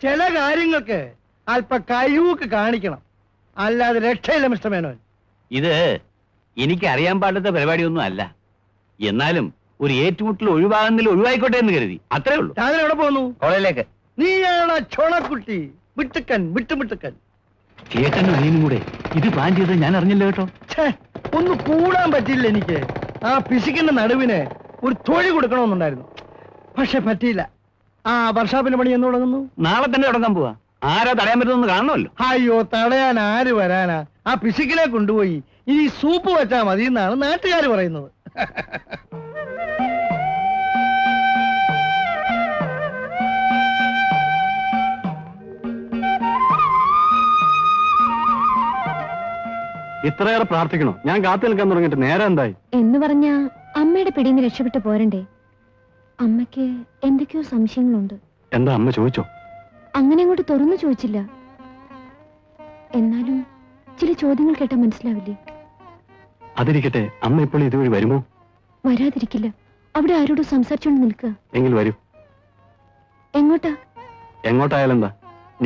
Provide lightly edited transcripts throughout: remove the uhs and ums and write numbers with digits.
ചില കാര്യങ്ങൾക്ക് അല്പ കഴിവൊക്കെ കാണിക്കണം, അല്ലാതെ രക്ഷയില്ല മിസ്റ്റർ മേനോൻ. ഇത് എനിക്ക് അറിയാൻ പാടാത്ത പരിപാടിയൊന്നും അല്ല. എന്നാലും ഒരു ഏറ്റുമുട്ടൽ ഒഴിവാകുന്നതിൽ ഒഴിവായിക്കോട്ടെ എന്ന് കരുതി, അത്രേ ഉള്ളൂ. രാവിലെ എവിടെ പോകുന്നു? കോളേജിലേക്ക്. നീയാണ് ചൊണക്കുട്ടി, വിട്ടുക്കൻ വിട്ടുമിട്ടുക്കൻ. ചേട്ടനും അനിയനും കൂടെ ഇത് പ്ലാൻ ചെയ്തത് ഞാൻ അറിഞ്ഞല്ലോ കേട്ടോ. ഒന്ന് കൂടാൻ പറ്റില്ല എനിക്ക്. ആ പിശുക്കിന്റെ നടുവിന് ഒരു തൊഴി കൊടുക്കണമെന്നുണ്ടായിരുന്നു, പക്ഷെ പറ്റിയില്ല. ആ വർഷാപ്പിന്റെ പണി എന്ന് തുടങ്ങുന്നു? നാളെ തന്നെ തുടങ്ങാൻ പോവാ. ആരാ തടയാൻ പറ്റുമെന്ന് കാണണമല്ലോ. അയ്യോ, തടയാൻ ആര് വരാനാ? ആ പിശുക്കിനെ കൊണ്ടുപോയി ഇനി സൂപ്പ് വെച്ചാ മതി എന്നാണ് നാട്ടുകാർ പറയുന്നത്. ഇത്രയേറെ പ്രാർത്ഥിക്കണോ? ഞാൻ കാത്തു നിൽക്കാൻ തുടങ്ങിയിട്ട് നേരെ എന്തായി എന്ന് പറഞ്ഞ അമ്മയുടെ പിടിന്ന് രക്ഷപ്പെട്ടു പോരണ്ടേ? അമ്മയ്ക്ക് എന്തൊക്കെയോ സംശയങ്ങളുണ്ട്. എന്താ അമ്മ ചോദിച്ചോ? അങ്ങനെ അങ്ങോട്ട് തുറന്നു ചോദിച്ചില്ല, എന്നാലും ചില ചോദ്യങ്ങൾ കേട്ടാ മനസ്സിലാവില്ലേ? അതിരിക്കട്ടെ, അമ്മ ഇപ്പോൾ ഇതുവഴി വരുമോ? വരാതിരിക്കില്ല. അവിടെ ആരോടും സംസാരിച്ചോണ്ട് നിൽക്കുക. എങ്കിൽ വരൂ. എങ്ങോട്ടാ? എങ്ങോട്ടായാലെന്താ,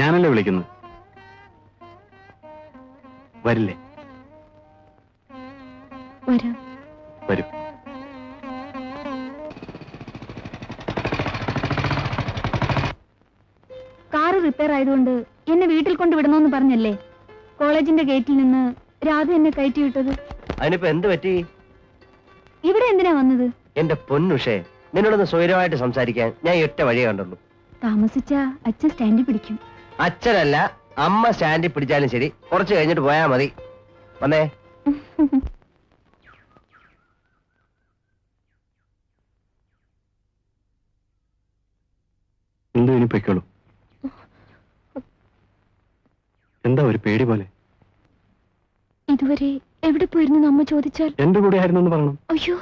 ഞാനല്ലേ വിളിക്കുന്നത്. വരില്ലേ? വരാം. വരൂ. കാറ് റിപ്പയർ ആയതുകൊണ്ട് എന്നെ വീട്ടിൽ കൊണ്ടുവിടണമെന്ന് പറഞ്ഞല്ലേ കോളേജിന്റെ ഗേറ്റിൽ നിന്ന് രാധ എന്നെ കയറ്റി വിട്ടത്? അതിനിപ്പോ എന്ത് പറ്റി? ഇവിടെ എന്തിനാ വന്നത്? എന്റെ പൊന്നുഷേ, നിന്നോടൊന്ന് സ്വൈരമായിട്ട് സംസാരിക്കാൻ ഞാൻ ഒറ്റ വഴിയേ കണ്ടുള്ളൂ. താമസിച്ച അച്ഛൻ സ്റ്റാൻഡിൽ പിടിക്കും. അച്ഛനല്ല, അമ്മ സ്റ്റാൻഡിൽ പിടിച്ചാലും ശരി, കുറച്ച് കഴിഞ്ഞിട്ട് പോയാ മതി. വന്നേ. എന്തോ ഇനി പൊയ്ക്കോളൂ. എന്താ ഒരു പേടി പോലെ? ഇതുവരെ എവിടെ പോയിരുന്നു അമ്മ ചോദിച്ചാൽ? എന്റെ കൂടെ ആയിരുന്നു എന്ന് പറയണം. അയ്യോ,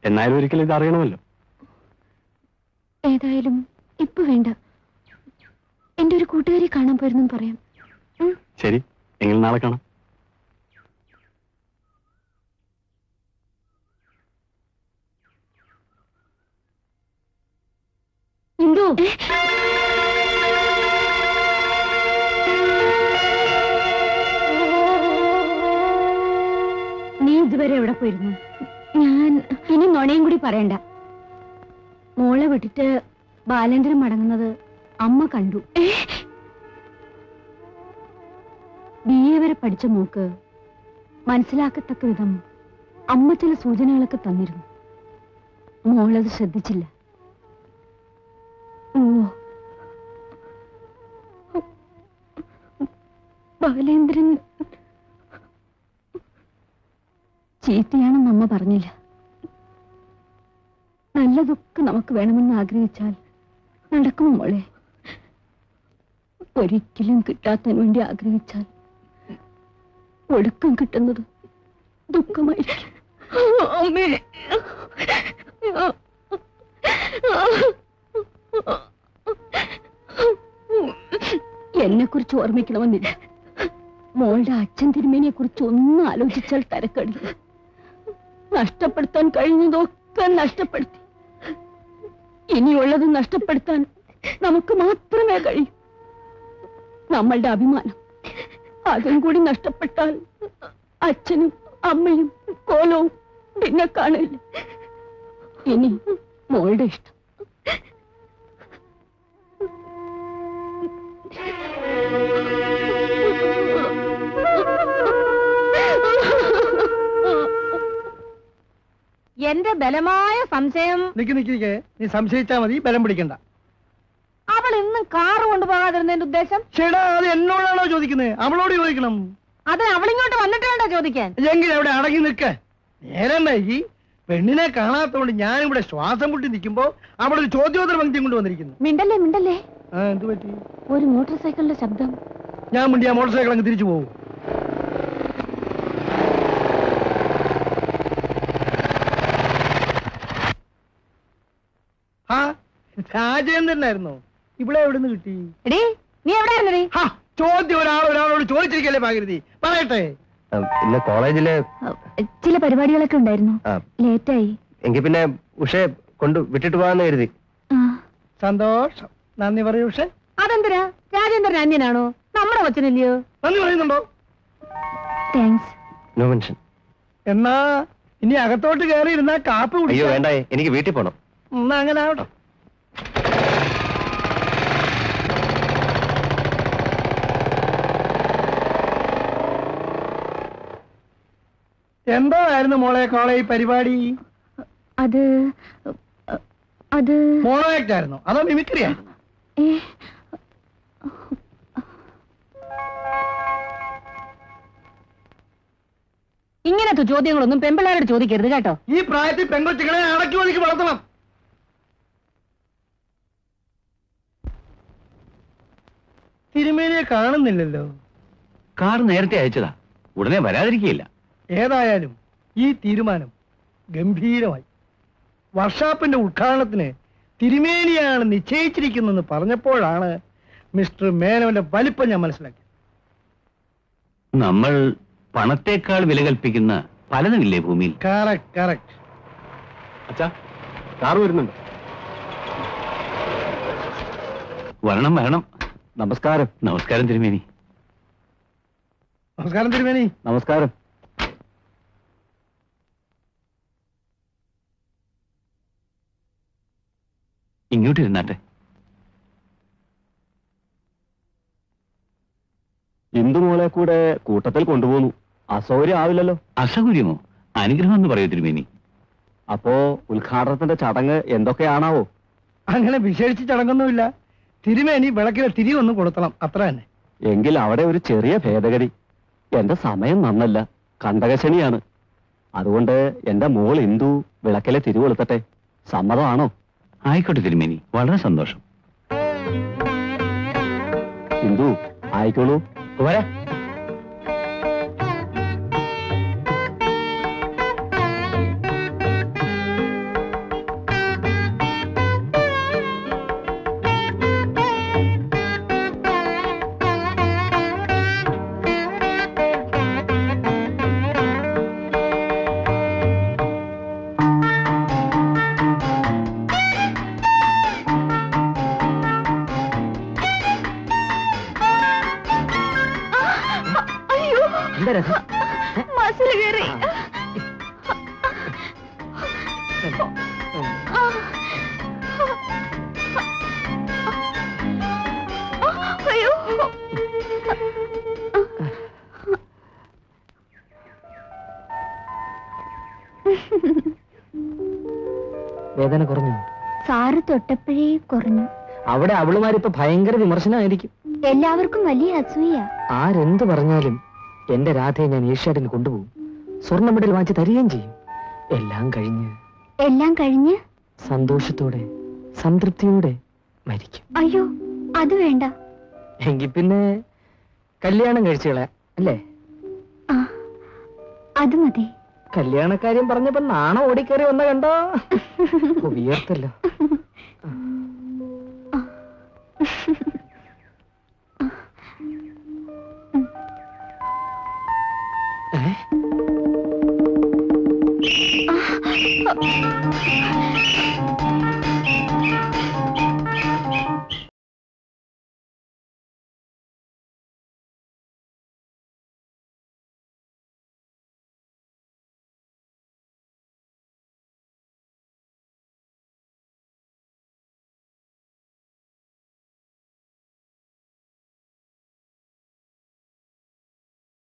എന്നാലും ഒരിക്കലും ഇത് അറിയണമല്ലോ. ഏതായാലും ഇപ്പൊ വേണ്ട. എന്റെ ഒരു കൂട്ടുകാരി കാണാൻ പോയിരുന്നു പറയാം. ശരി, എങ്കിൽ നാളെ കാണാം. എന്തോ നീ ഇതുവരെ എവിടെ പോയിരുന്നു? ഞാൻ ഇനി നുണയും കൂടി പറയണ്ട. മോളെ വിട്ടിട്ട് ബാലേന്ദ്രൻ മടങ്ങുന്നത് അമ്മ കണ്ടു. BA വരെ പഠിച്ച മോക്ക് മനസ്സിലാക്കത്തക്ക വിധം അമ്മ ചില സൂചനകളൊക്കെ തന്നിരുന്നു. മോളത് ശ്രദ്ധിച്ചില്ല. ഓ, ബാലേന്ദ്രൻ ചീത്തയാണെന്ന് അമ്മ പറഞ്ഞില്ല. നല്ലതൊക്കെ നമുക്ക് വേണമെന്ന് ആഗ്രഹിച്ചാൽ നടക്കുമോ മോളെ? ഒരിക്കലും കിട്ടാത്തതിന് വേണ്ടി ആഗ്രഹിച്ചാൽ ഒടുക്കം കിട്ടുന്നത് ദുഃഖമായിരിക്കും. അമ്മേ, എന്നെ കുറിച്ച് ഓർമ്മിക്കണമെന്നില്ല. മോളുടെ അച്ഛൻ തിരുമേനിയെ കുറിച്ച് ഒന്നും ആലോചിച്ചാൽ തരക്കടില്ല. നഷ്ടപ്പെടുത്താൻ കഴിഞ്ഞതൊക്കെ നഷ്ടപ്പെടുത്തി. ഇനിയുള്ളത് നഷ്ടപ്പെടുത്താൻ നമുക്ക് മാത്രമേ കഴിയൂ. നമ്മളുടെ അഭിമാനം, അതും കൂടി നഷ്ടപ്പെട്ടാൽ അച്ഛനും അമ്മയും കോലവും പിന്നെ കാണില്ല. ഇനി മോളുടെ ഇഷ്ടം. എന്റെ ബലമായ സംശയം. നിക്ക്, നീ സംശയിച്ചാ മതി, ബലം പിടിക്കണ്ട. അവൾ ഇന്നും കാറ് കൊണ്ടുപോകാതിരുന്നതിന്റെ ഉദ്ദേശം? ചേടാ, അത് എന്നോടാണോ ചോദിക്കുന്നത്? അവളോട് ചോദിക്കണം. അത് അവളിങ്ങോട്ട് വന്നിട്ട് വേണ്ട ചോദിക്കാൻ. എങ്കിൽ അവിടെ അടങ്ങി നിൽക്ക. നേരം വൈകി പെണ്ണിനെ കാണാത്തോണ്ട് ഞാനിവിടെ ശ്വാസം മുട്ടി നിൽക്കുമ്പോ അവിടെ ഒരു ചോദ്യോത്തര പങ്ക്തി കൊണ്ടുവന്നിരിക്കുന്നു. മിണ്ടല്ലേ മിണ്ടല്ലേ. എന്ത് പറ്റി? ഒരു മോട്ടോർ സൈക്കിളിന്റെ ശബ്ദം. ഞാൻ മുണ്ടിയ മോട്ടോർ സൈക്കിൾ അങ്ങ് തിരിച്ചു പോകും. രാജേന്ദ്രനായിരുന്നോ? ഇവിടെ എവിടെ നിന്ന് കിട്ടി? എടീ, നീ എവിടെയായിരുന്നേ? ചോദ്യം ഒരാളോട് ചോദിച്ചിരിക്കല്ലേ ഭാഗീരഥി, പറയട്ടെ. ഇന്ന് കോളേജില് ചില പരിപാടികളൊക്കെ ഉണ്ടായിരുന്നു, ലേറ്റായി. എങ്കിൽ പിന്നെ ഉഷയെ കൊണ്ട് വിട്ടിട്ട് പോകാന്ന് കരുതി. സന്തോഷം, നന്ദി പറയൂ ഉഷേ. അതെന്തിനാ? രാജേന്ദ്രൻ അന്യനാണോ? നമ്മുടെ കൊച്ചനല്ലയോ? നന്ദി പറയുന്നുണ്ടോ? താങ്ക്സ്. No mention. എന്നാ ഇനി അകത്തോട്ട് കയറി ഇരുന്നാ കാപ്പി അയ്യോ കുടിക്കാം. വേണ്ടേ, എനിക്ക് വീട്ടിൽ പോണം. എന്നാ അങ്ങനെ ആവട്ടെ. എന്തായിരുന്നു മോളെ കോളേജ് പരിപാടി? അത് അത് മോണോ ആക്ട് ആയിരുന്നു അതോ മിമിക്രി ആയിരുന്നു? ഏ, ഇങ്ങനത്തെ ചോദ്യങ്ങളൊന്നും പെമ്പിള്ളാരോട് ചോദിക്കരുത് കേട്ടോ. ഈ പ്രായത്തിൽ പെങ്കൊച്ചുകളെ അടക്കി ഒതുക്കി വളർത്തണം. തിരുമേനിയെ കാണുന്നില്ലല്ലോ. കാർ നേരത്തെ അയച്ചതാ, ഉടനെ വരാതിരിക്കുകയില്ല. ഏതായാലും ഈ തീരുമാനം ഗംഭീരമായി. വർക്ക്ഷോപ്പിന്റെ ഉദ്ഘാടനത്തിന് തിരുമേനിയാണ് നിശ്ചയിച്ചിരിക്കുന്നതെന്ന് പറഞ്ഞപ്പോഴാണ് മിസ്റ്റർ മേനോന്റെ വലിപ്പം ഞാൻ മനസ്സിലാക്കി. നമ്മൾ പണത്തേക്കാൾ വില കൽപ്പിക്കുന്ന പലതുമില്ലേ ഭൂമിയിൽ? Correct correct. അച്ഛാ, കാർ വരുന്നുണ്ട്. വരണം വരണം. നമസ്കാരം. നമസ്കാരം തിരുമേനി. നമസ്കാരം തിരുമേനി. നമസ്കാരം. ഇങ്ങോട്ട് ഇരുന്നാട്ടെ. ഇന്ദുമോളെ കൂടെ കൂട്ടത്തിൽ കൊണ്ടുപോകുന്നു. അസൗകര്യം ആവില്ലല്ലോ? അസൗകര്യമോ? അനുഗ്രഹം എന്ന് പറയൂ തിരുമേനി. അപ്പോ ഉദ്ഘാടനത്തിന്റെ ചടങ്ങ് എന്തൊക്കെയാണാവോ? അങ്ങനെ വിശേഷിച്ച് ചടങ്ങൊന്നുമില്ല. തിരുമേനി വിളക്കിലെ തിരി ഒന്നും കൊടുത്തണം, അത്ര തന്നെ. എങ്കിൽ അവിടെ ഒരു ചെറിയ ഭേദഗതി. എന്റെ സമയം നന്നല്ല, കണ്ടകശനിയാണ്. അതുകൊണ്ട് എന്റെ മോൾ ഇന്ദു വിളക്കിലെ തിരി കൊളുത്തട്ടെ. സമ്മതമാണോ? ആയിക്കോട്ടെ തിരുമേനി, വളരെ സന്തോഷം. ഇന്ദു ആയിക്കോളൂ. പോരെ. എന്താ രസം? മസിൽ കയറി. അയ്യോ. വേദന കുറഞ്ഞു? സാറ് തൊട്ടപ്പോഴേ കുറഞ്ഞു. അവിടെ അവളുമാരിപ്പോ ഭയങ്കര വിമർശനമായിരിക്കും. എല്ലാവർക്കും വലിയ അസൂയ. ആരെന്ത് പറഞ്ഞാലും എന്റെ രാധയെ ഞാൻ ഏഷ്യാഡിന് കൊണ്ടുപോകും. സ്വർണ്ണ മെഡൽ വാങ്ങിച്ച് തരികയും ചെയ്യും. എല്ലാം കഴിഞ്ഞ് സന്തോഷത്തോടെ സംതൃപ്തിയോടെ മരിക്കും. അയ്യോ, അത് വേണ്ട. എങ്കിൽ പിന്നെ കല്യാണം കഴിച്ചുകളെ അല്ലേ? ആ, അത് മതി. കല്യാണക്കാര്യം പറഞ്ഞപ്പോ നാണം ഓടിക്കേറി വന്ന കണ്ടോ? വിയർത്തല്ലോ. ആ